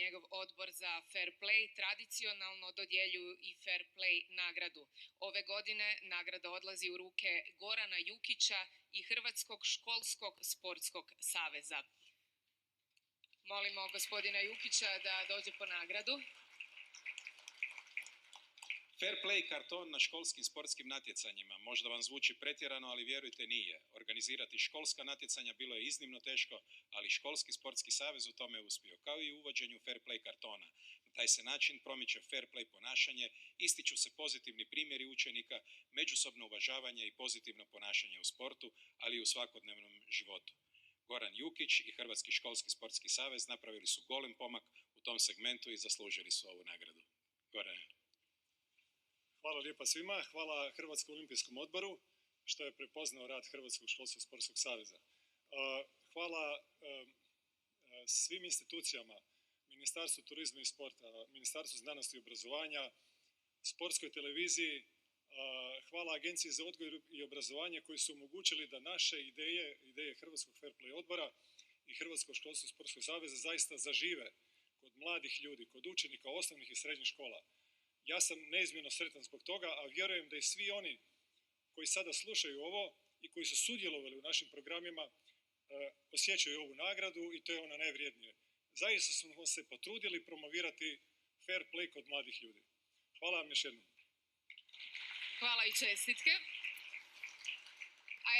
njegov odbor za fair play tradicionalno dodjeljuju i fair play nagradu. Ove godine nagrada odlazi u ruke Gorana Jukića i Hrvatskog školskog sportskog saveza. Molimo gospodina Jukića da dođe po nagradu. Fair play karton na školskim sportskim natjecanjima. Možda vam zvuči pretjerano, ali vjerujte nije. Organizirati školska natjecanja bilo je iznimno teško, ali Školski sportski savez u tome je uspio, kao i u uvođenju fair play kartona. Na taj se način promiče fair play ponašanje, ističu se pozitivni primjeri učenika, međusobno uvažavanje i pozitivno ponašanje u sportu, ali i u svakodnevnom životu. Goran Jukić i Hrvatski školski sportski savez napravili su golem pomak u tom segmentu i zaslužili su ovu nagradu. Gorane. Hvala lijepa svima, hvala Hrvatskom olimpijskom odboru što je prepoznao rad Hrvatskog školskog sportskog saveza. Hvala svim institucijama, Ministarstvu turizma i sporta, Ministarstvu znanosti i obrazovanja, Sportskoj televiziji, hvala Agenciji za odgoj i obrazovanje koji su omogućili da naše ideje Hrvatskog fair play odbora i Hrvatskog školskog sportskog saveza zaista zažive kod mladih ljudi, kod učenika osnovnih i srednjih škola. Ja sam neizmjerno sretan zbog toga, a vjerujem da i svi oni koji sada slušaju ovo i koji su sudjelovali u našim programima osjećaju ovu nagradu i to je ona najvrijednije. Zaista smo se potrudili promovirati fair play kod mladih ljudi. Hvala vam još jednom. Hvala i čestitke. A